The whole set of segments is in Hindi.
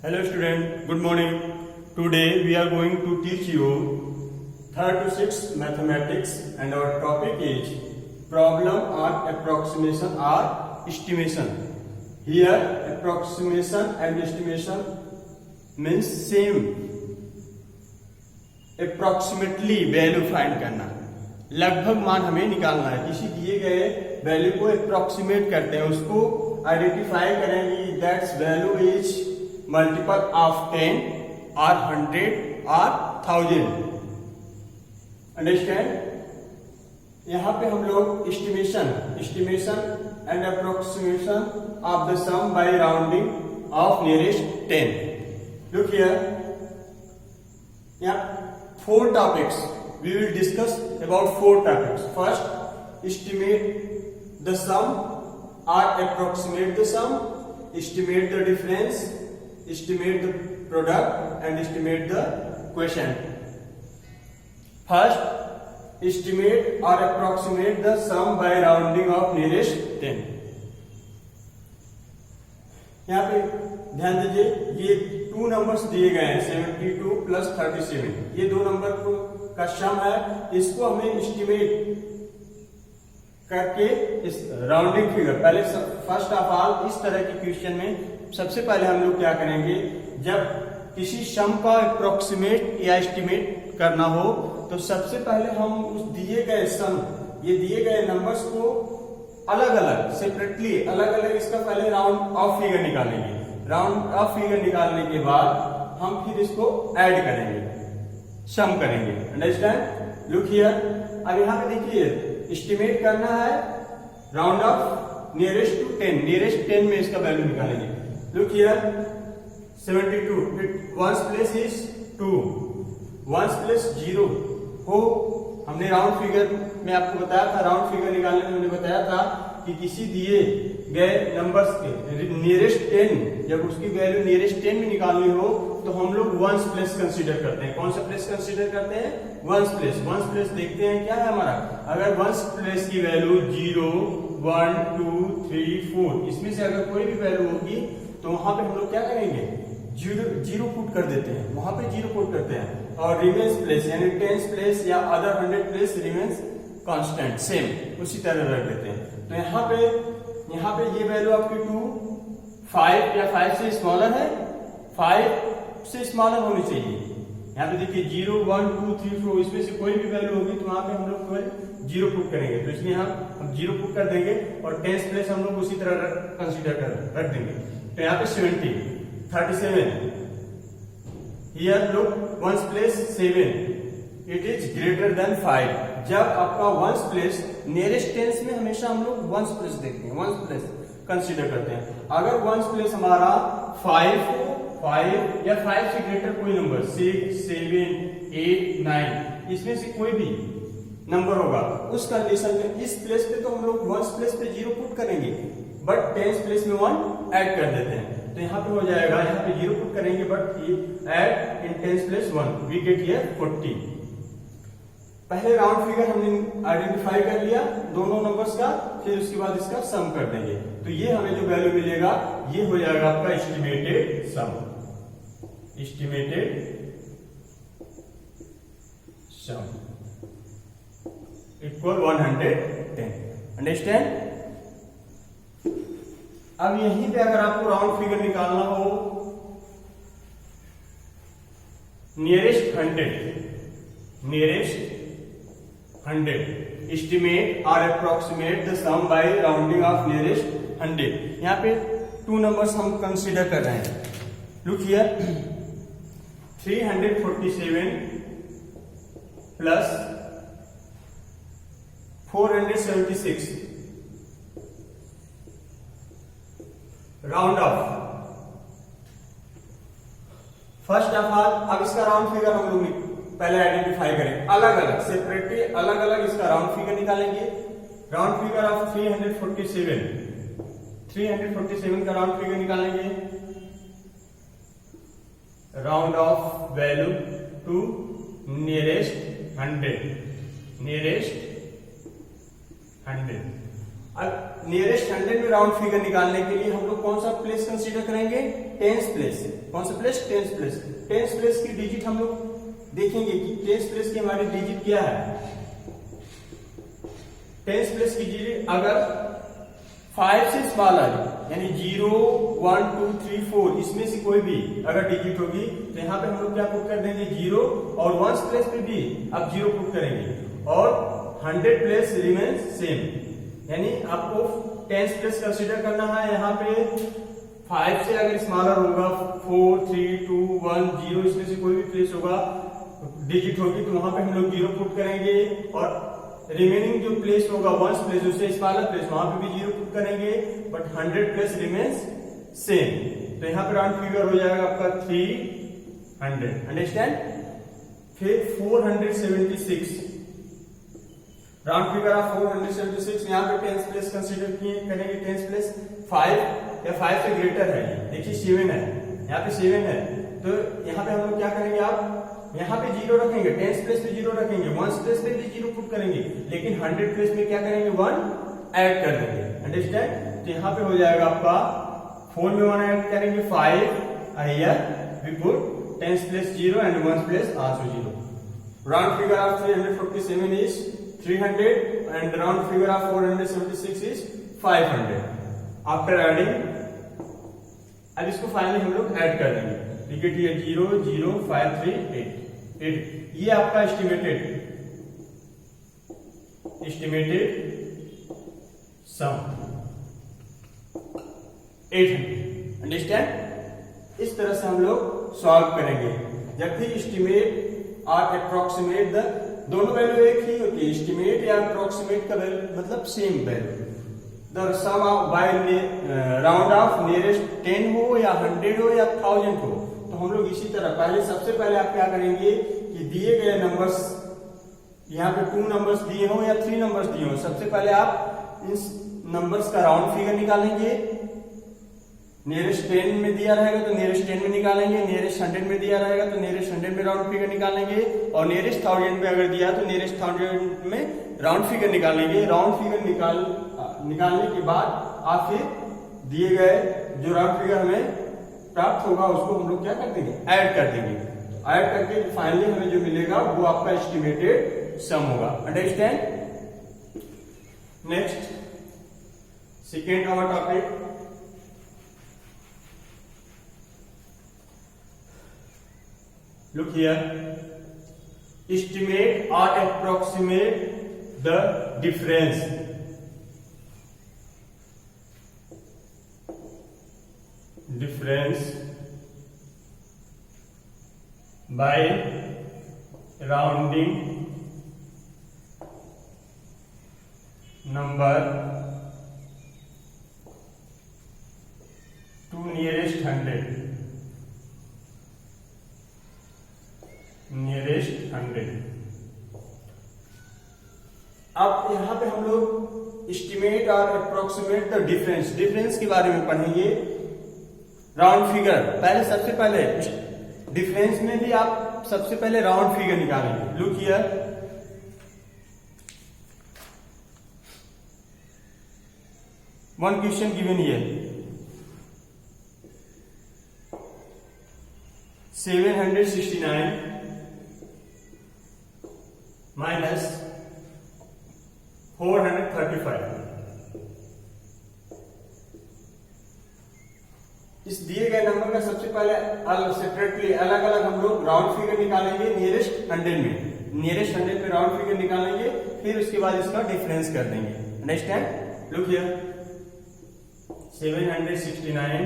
Hello student, good morning. Today we are going to teach you 3rd to 6th mathematics and our topic is problem on approximation or estimation. Here approximation and estimation means same. Approximately value find करना, लगभग मान हमें निकालना है. किसी दिए गए वैल्यू को अप्रोक्सीमेट करते हैं, उसको आइडेंटिफाई करेंगे that's value is multiple of 10 और 100 और 1000. अंडरस्टैंड? यहाँ पे हम लोग estimation and approximation of the sum by rounding off nearest 10. Look here, यहाँ 4 topics we will discuss about 4 topics. First, estimate the sum or approximate the sum, estimate the difference, estimate the product and estimate the quotient. First, estimate or approximate the sum by rounding of nearest 10. यहाँ पे ध्यान दीजिए, ये 2 नंबर्स दिए गए हैं 72 प्लस 37. ये 2 नंबर का सम है. इसको हमें एस्टिमेट करके इस राउंडिंग फिगर, पहले फर्स्ट ऑफ ऑल इस तरह के क्वेश्चन में सबसे पहले हम लोग क्या करेंगे, जब किसी सम का अप्रोक्सीमेट या एस्टिमेट करना हो तो सबसे पहले हम उस दिए गए सम, ये दिए गए नंबर्स को अलग अलग सेपरेटली अलग अलग इसका पहले राउंड ऑफ फिगर निकालेंगे. राउंड ऑफ फिगर निकालने के बाद हम फिर इसको ऐड करेंगे, सम करेंगे. अंडरस्टैंड? लुक हियर, अब यहाँ पे देखिए एस्टिमेट करना है round off nearest to 10. Nearest 10 में इसका वैल्यू निकालेंगे. Look here 72, ones place is 2, ones place 0 हो. हमने राउंड फिगर में आपको बताया था, राउंड फिगर निकालने में मैंने बताया था कि किसी दिए गए नंबर्स के नियरेस्ट 10, जब उसकी वैल्यू नियरेस्ट 10 में निकालनी हो तो हम लोग वंस प्लेस कंसीडर करते हैं. कौन सा प्लेस कंसीडर करते हैं? Ones place. वंस प्लेस देखते हैं क्या है हमारा. अगर वंस प्लेस की वैल्यू 0, 1, 2, 3, 4 इसमें से अगर कोई भी वैल्यू होगी तो वहां पे हम लोग क्या करेंगे, जीरो पुट कर देते हैं, वहां पे 0 पुट करते हैं. और रिमेन्स प्लेस यानी टेंस प्लेस या other 100 place remains constant, same उसी तरह रख देते हैं. तो यहाँ पे ये वैल्यू आपकी 2, 5 या 5 से स्मॉलर है, 5 से स्मॉलर होनी चाहिए. यहाँ पे देखिए 0, 1, 2, 3, 4 इसमें से कोई भी वैल्यू होगी तो वहां पे हम लोग 0 पुट करेंगे. तो इसलिए हम 0 पुट कर देंगे और टेंस प्लेस हम लोग उसी तरह कंसीडर कर रख देंगे. तो यहाँ पे 70, 37. Here look, ones place 7. It is greater than 5. जब आपका वंस प्लेस नियरेस्ट टेंस में हमेशा हम लोग वंस प्लेस देखते हैं, वंस प्लेस कंसीडर करते हैं. अगर वंस प्लेस हमारा 5 या 5 से ग्रेटर कोई नंबर 6, 7, 8, 9 इसमें से कोई भी नंबर होगा, उस कंडीशन में इस प्लेस पे तो हम लोग वंस प्लेस पे 0 पुट करेंगे बट टेंस प्लेस में 1 ऐड कर देते हैं. तो यहाँ पे हो जाएगा, यहाँ पे 0 पुट करेंगे but add in tens place 1 we get here 40. पहले राउंड फिगर हमने आइडेंटिफाई कर लिया दोनों नंबर्स का, फिर उसके बाद इसका सम कर देंगे. तो ये हमें जो वैल्यू मिलेगा ये हो जाएगा आपका estimated sum. Estimated sum equal 110. Understand? अब यहीं पे अगर आपको राउंड फिगर निकालना हो, नियरेस्ट 100 एस्टिमेट और approximate the sum by rounding off nearest 100. यहाँ पे 2 नंबर्स हम कंसीडर कर रहे हैं. Look here 347 plus 476 round of. First of all अब इसका राउंड फिगर हम लोग पहले आइडेंटिफाई करें, अलग अलग सेपरेटली अलग अलग इसका राउंड फिगर निकालेंगे. राउंड फिगर ऑफ 347 का राउंड फिगर निकालेंगे. Round off value to nearest 100. अब नियरेस्ट 100 में राउंड फिगर निकालने के लिए हम लोग कौन सा प्लेस कंसीडर करेंगे? Tens place. कौन सा place? Tens place. Tens place की डिजिट हम लोग देखेंगे कि टेंस प्लेस की हमारी डिजिट क्या है। टेंस प्लेस की डिजिट अगर 5 से स्मॉलर यानी 0, 1, 2, 3, 4 इसमें से कोई भी अगर डिजिट होगी तो यहाँ पे हम लोग क्या पुट कर देंगे? 0, और 1 प्लेस पे भी अब 0 पुट करेंगे, और 100 प्लेस रिमेन्स सेम। यानी आपको टेंस प्लेस कंसीडर करना है। यहाँ पे 5 से अगर स्मॉलर होगा 4, 3, 2, 1, 0 इसमें से कोई भी प्लेस होगा डिजिट होगी तो वहां पे हम लोग 0 पुट करेंगे, और रिमेनिंग जो प्लेस होगा 1 प्लेस उससे स्मॉलर प्लेस वहां पे भी 0 पुट करेंगे, बट 100 प्लेस रिमेन्स सेम। तो यहाँ पे राउंड फिगर हो जाएगा आपका 300। अंडरस्टैंड? फिर 476 राउंड फिगर ऑफ 476 यहाँ पे टेंस प्लेस कंसीडर करेंगे। टेंस प्लेस 5 या 5 से ग्रेटर है। देखिए 7 है, यहाँ पे 7 है, तो यहाँ पे हम लोग क्या करेंगे? आप यहाँ पे 0 रखेंगे, टेंस प्लेस पे 0 रखेंगे, 1 प्लेस पे भी 0 पुट करेंगे, लेकिन 100 प्लेस में क्या करेंगे? 1 ऐड कर देंगे। अंडरस्टैंड? तो यहाँ पे हो जाएगा आपका 4 में 1 ऐड करेंगे 5, here we put tens place 0 and 1 place also 0। Round figure off 347 is 300 and the round figure of 476 is 500. After adding, अब इसको फाइनली हम लोग ऐड कर देंगे। ठीक है, 0, 0, 5, 3, 8। ये आपका एस्टिमेटेड सम 800। अंडरस्टैंड? इस तरह से हम लोग सॉल्व करेंगे। जब भी एस्टिमेट और अप्रोक्सीमेट द दोनों वैल्यू एक ही होती है। एस्टिमेट या अप्रोक्सीमेट का वैल्यू मतलब same value. The sum off by round off nearest 10 हो या 100 हो या 1000 हो, तो हम लोग इसी तरह सबसे पहले आप क्या करेंगे कि दिए गए नंबर्स, यहाँ पे 2 नंबर्स दिए हो या 3 नंबर्स दिए हो, सबसे पहले आप इन नंबर्स का राउंड फिगर निकालेंगे। नियरेस्ट 10 में दिया रहेगा तो नियरेस्ट 10 में निकालेंगे, नियरेस्ट 100 में दिया रहेगा तो नियरेस्ट 100 में राउंड फिगर निकालेंगे, और नियरेस्ट 1000 में अगर दिया तो नियरेस्ट 1000 में राउंड फिगर निकालेंगे। राउंड फिगर निकालने के बाद आप फिर दिए गए जो राउंड फिगर हमें प्राप्त होगा उसको हम लोग क्या कर देंगे? ऐड कर देंगे। ऐड करके फाइनली हमें जो मिलेगा वो आपका एस्टिमेटेड सम होगा। Understand? Next, second hour topic, look here, estimate or approximate the difference by rounding number to nearest 100। अब यहाँ पे हम लोग एस्टिमेट और अप्रोक्सीमेट द डिफरेंस के बारे में पढ़ेंगे। राउंड फिगर पहले, सबसे पहले डिफरेंस में भी आप सबसे पहले राउंड फिगर निकालेंगे। Look here, one question given here, 769 minus 435। इस दिए गए नंबर का सबसे पहले सेपरेटली अलग अलग हम लोग राउंड फिगर निकालेंगे नियरेस्ट 100 में। नियरेस्ट 100 में राउंड फिगर निकालेंगे, फिर उसके बाद इसका डिफरेंस कर देंगे। Understand? Look here, 769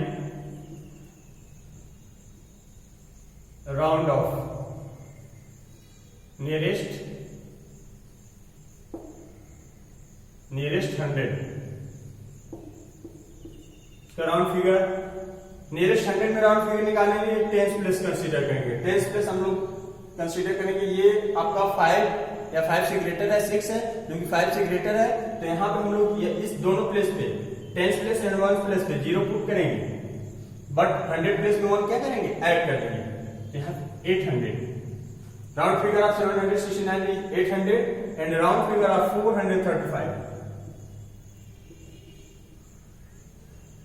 round off nearest 100 तो राउंड फिगर नियरेस्ट 100 में राउंड फिगर निकालेंगे, टेंस प्लेस कंसीडर करेंगे। टेंस प्लेस हम लोग कंसीडर करेंगे, ये आपका 5 या 5 से ग्रेटर है, 6 है, जो कि 5 से ग्रेटर है, तो यहाँ पे हम लोग इस दोनों प्लेस पे टेंस प्लेस एंड 1 प्लेस पे 0 पुट करेंगे, बट 100 प्लेस में 1 क्या करेंगे? ऐड कर देंगे। यहाँ 800 round figure of 769 is 800 and round figure of 435।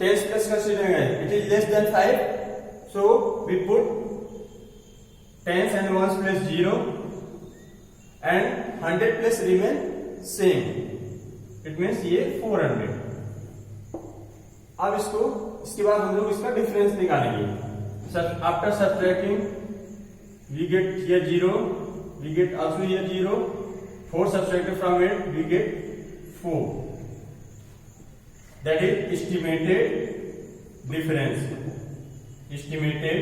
10 plus considering it is less than 5, so we put tens and ones plus 0 and 100 plus remain same, it means ये 400. अब इसके बाद हम लोग इसका डिफरेंस निकालेंगे. After subtracting we get here 0, we get also here 0, 4 subtracted from it, we get 4. That is estimated difference. Estimated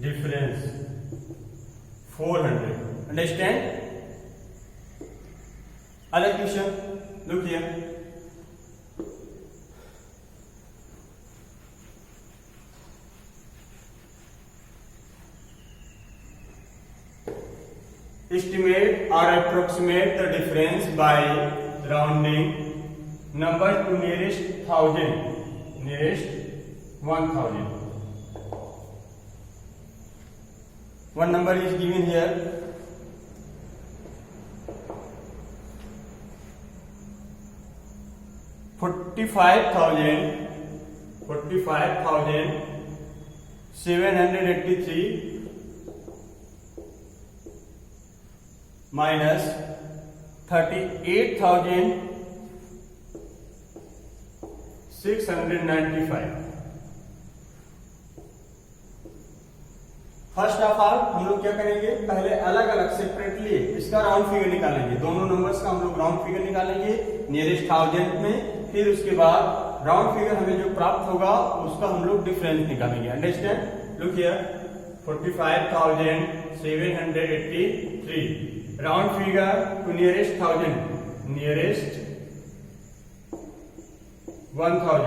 difference 400. Understand? Other question, look here. Estimate or approximate the difference by rounding number to nearest 1000, nearest 1000. One number is given here. $45,783 minus 38,695. First of all हम लोग क्या करेंगे, पहले अलग अलग सेपरेटली इसका राउंड फिगर निकालेंगे. दोनों नंबर्स का हम लोग राउंड फिगर निकालेंगे नियरेस्ट 1000 में. फिर उसके बाद राउंड फिगर हमें जो प्राप्त होगा उसका हम लोग डिफरेंस निकालेंगे. Understand? Look here, 45,783 round figure to nearest 1000, nearest 1000,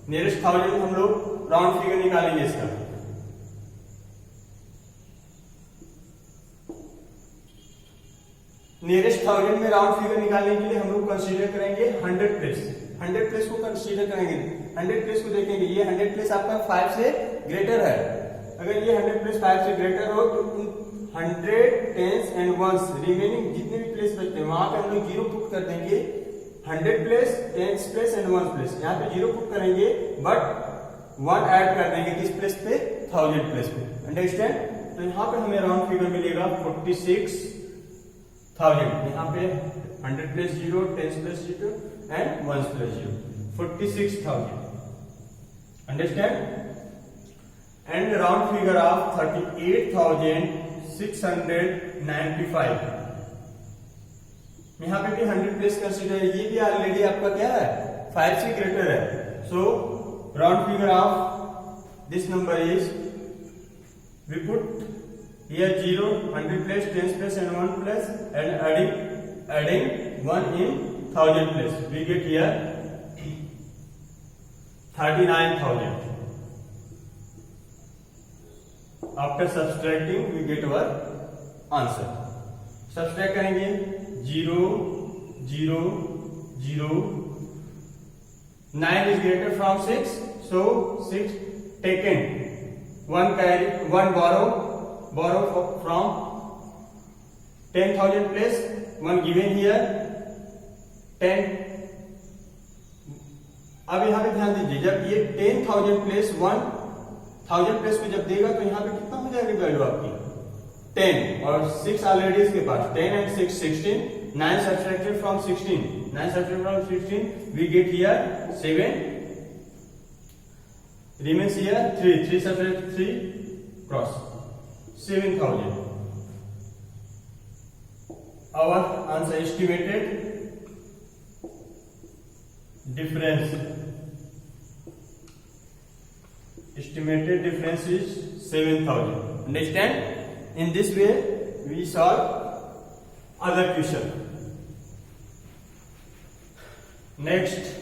nearest 1000 हम लोग राउंड फिगर निकालेंगे इसका. नियरेस्ट 1000 में राउंड फिगर निकालने के लिए हम लोग कंसीडर करेंगे 100 प्लेस. 100 प्लेस को कंसीडर करेंगे. 100 प्लेस को देखेंगे. ये 100 प्लेस आपका 5 से ग्रेटर है. अगर ये 100 प्लेस 5 से ग्रेटर हो तो 100 टेंस एंड वंस रिमेनिंग जितने भी प्लेस बचते हैं वहां पे हम लोग 0 पुट कर देंगे. 100 place, tens place and ones place, यहाँ पे 0 पुट करेंगे बट 1 ऐड कर देंगे किस प्लेस पे, 1000 प्लेस पे. अंडरस्टैंड? तो यहाँ पे हमें राउंड फिगर मिलेगा 46,000. यहाँ पे 100 plus 0, 10 plus 0 and 1 plus 0, 46,000. Understand? And round figure of 38,695. यहाँ पे भी 100 प्लस कंसीडर है. ये भी ऑलरेडी आपका क्या है, 5 से ग्रेटर है. So round figure off this number is, we put here 0, 100 plus, 10 plus and 1 plus, and adding 1 in 1000 plus, we get here 39,000. After subtracting we get our answer. Subtract करेंगे 0, 0, 0. 9 is greater from 6, so 6 taken. 1 carry, 1 borrow from 10,000 place, 1 given here 10. अब यहाँ पे ध्यान दीजिए, जब ये 10,000 प्लेस 1,000 प्लेस को जब देगा तो यहाँ पे कितना हो जाएगी वैल्यू आपकी 10 और 6 ऑलरेडी इसके पास. 10 and 6 16. 9 subtracted from 16, 9 subtracted from 16, we get here 7. Remains here 3 subtracted 3 cross 7,000. Our answer estimated difference. Estimated difference is 7,000. Understand? In this way, we solve other question. Next.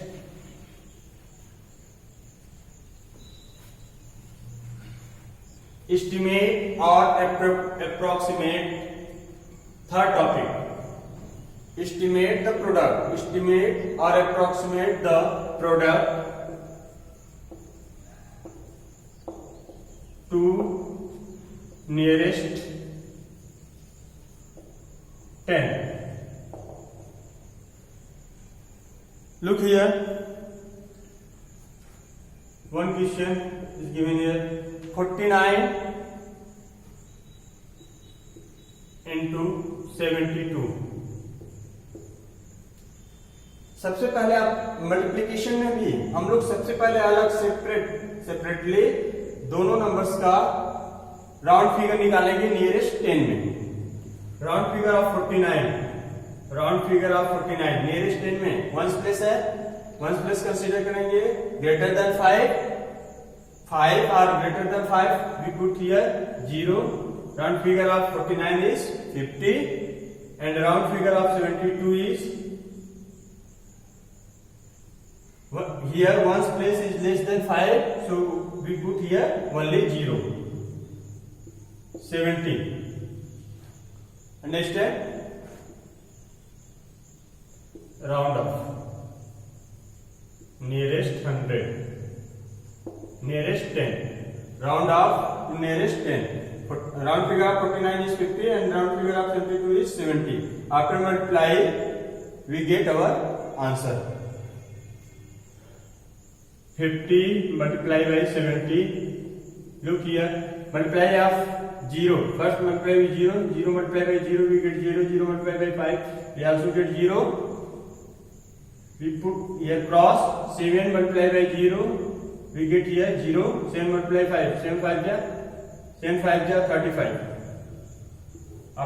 Estimate or approximate. Third topic. Estimate the product. Estimate or approximate the product to nearest 10. Look here. One question is given here. 49 into 72. सबसे पहले आप मल्टीप्लिकेशन में भी हम लोग सबसे पहले अलग सेपरेटली दोनों नंबर्स का राउंड फिगर निकालेंगे नियरेस्ट 10 में. राउंड फिगर ऑफ 49 नियरेस्ट 10 में वंस प्लेस है. वंस प्लेस कंसीडर करेंगे. ग्रेटर देन 5 और greater than 5 we put here 0. Round figure off 49 is 50 and round figure off 72 is here one's place is less than 5, so we put here only 0. 70. Understand? Round off. Nearest 100. Nearest 10. Round off to nearest 10. Round figure of 49 is 50 and round figure of 72 is 70. After multiply, we get our answer. 50 multiply by 70. Look here. Multiply of 0. First multiply with 0. 0 multiply by 0 we get 0. 0 multiply by 5 we also get 0. We put here cross. 7 multiply by 0 we get here 0. 7 multiply 5. 7 5 ja 35.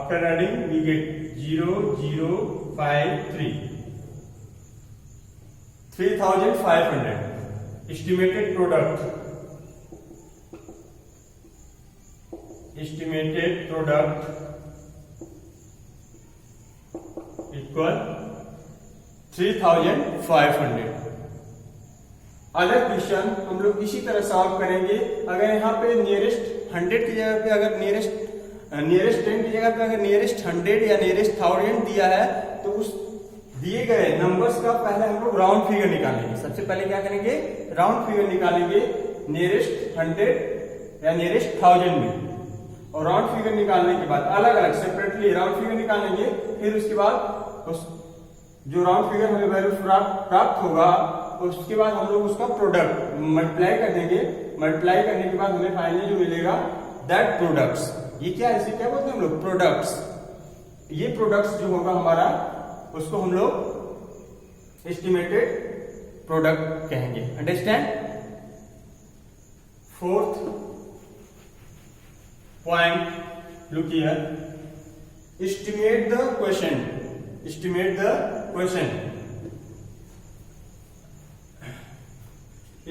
After adding we get 0 0 5 3. 3500. Estimated product equal 3500. Other question हम लोग इसी तरह सॉल्व करेंगे. अगर यहाँ पे नियरेस्ट 100 की जगह पे अगर नियरेस्ट 10 की जगह पे अगर नियरेस्ट 100 या नियरेस्ट 1000 दिया है तो उस दिए गए नंबर्स का पहले हम लोग राउंड फिगर निकालेंगे. सबसे पहले क्या करेंगे? राउंड फिगर निकालेंगे नियरेस्ट 100 या नियरेस्ट 1000 में. और राउंड फिगर निकालने के बाद अलग अलग सेपरेटली राउंड फिगर निकालेंगे. फिर उसके बाद जो राउंड फिगर हमें वैल्यू प्राप्त होगा उसके बाद हम लोग उसका प्रोडक्ट मल्टीप्लाई कर देंगे. मल्टीप्लाई करने के बाद हमें फाइनली जो मिलेगा दैट प्रोडक्ट्स. ये क्या है? इसे क्या बोलते हैं हम लोग? प्रोडक्ट्स. ये प्रोडक्ट्स जो होगा हमारा उसको हम लोग एस्टिमेटेड प्रोडक्ट कहेंगे. Understand? Fourth point look here. Estimate the question. Estimate the question.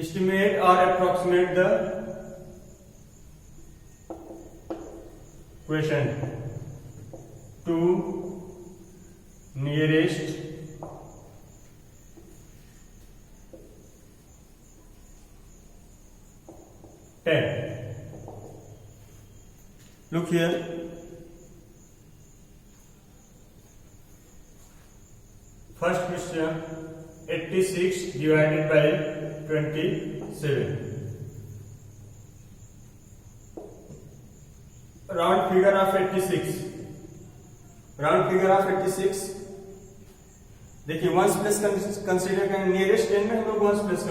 Estimate or approximate the question to nearest ten. Look here. First question, 86 divided by 27. Round figure of 86. Round figure of 86. देखिए वंस प्लेस कंसीडर करेंगे. नियरेस्ट 10 में हम लोग वंस प्लेस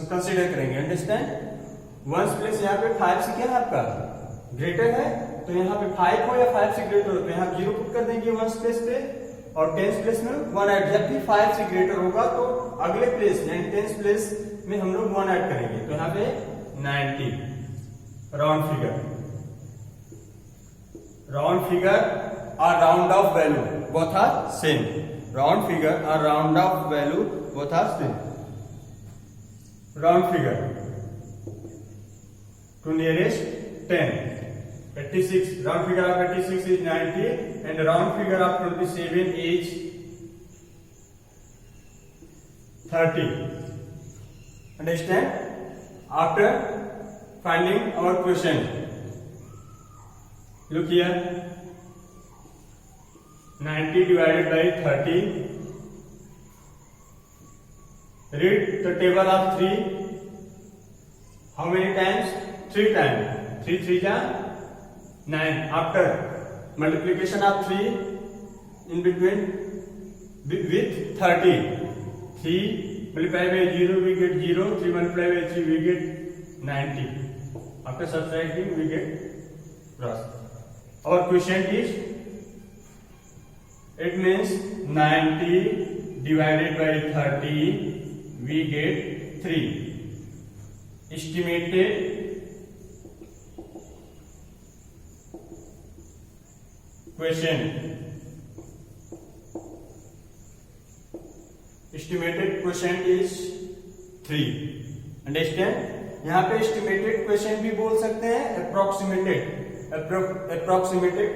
कंसीडर करेंगे. अंडरस्टैंड? वंस प्लेस यहाँ पे 5 से क्या है आपका ग्रेटर है तो यहाँ पे 5 हो या 5 से ग्रेटर हो तो यहाँ 0 पुट कर देंगे वंस प्लेस पे और 10th प्लेस में 1 ऐड. जब भी 5 से ग्रेटर होगा तो अगले प्लेस यानी 10th प्लेस में हम लोग 1 ऐड करेंगे. तो यहाँ पे 90. राउंड फिगर और round off value both are same. Round figure और round off value both are same. Round figure to nearest 10. 86. Round figure of 86 is 90 and round figure of 27 is 30. Understand? After finding our question, look here. 90 divided by 30. Read the table of 3. How many times? 3 times. 3 3 ja 9. After multiplication of 3 in between with 30. 3 multiplied by 0 we get 0, 3 multiplied by 3 we get 90. After subtracting we get plus. Our question is, it means 90 divided by 30 we get 3. Estimated question is 3. Understand? यहाँ पे एस्टिमेटेड क्वेश्चन भी बोल सकते हैं, अप्रोक्सीमेटेड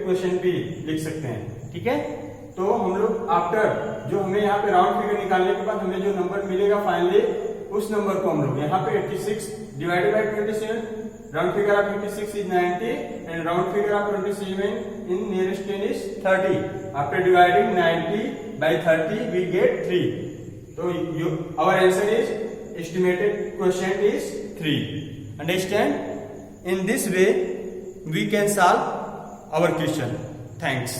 क्वेश्चन भी लिख सकते हैं. ठीक है, तो हम लोग आफ्टर जो हमें यहाँ पे राउंड फिगर निकालने के बाद हमें जो नंबर मिलेगा फाइनली, उस नंबर को हम लोग यहाँ पे 86 divided by 27, round figure of 86 is 90 and round figure of 27 in nearest 10 is 30. After dividing 90 by 30 we get 3. So our answer is, estimated quotient is 3. Understand? In this way we can solve our question. Thanks.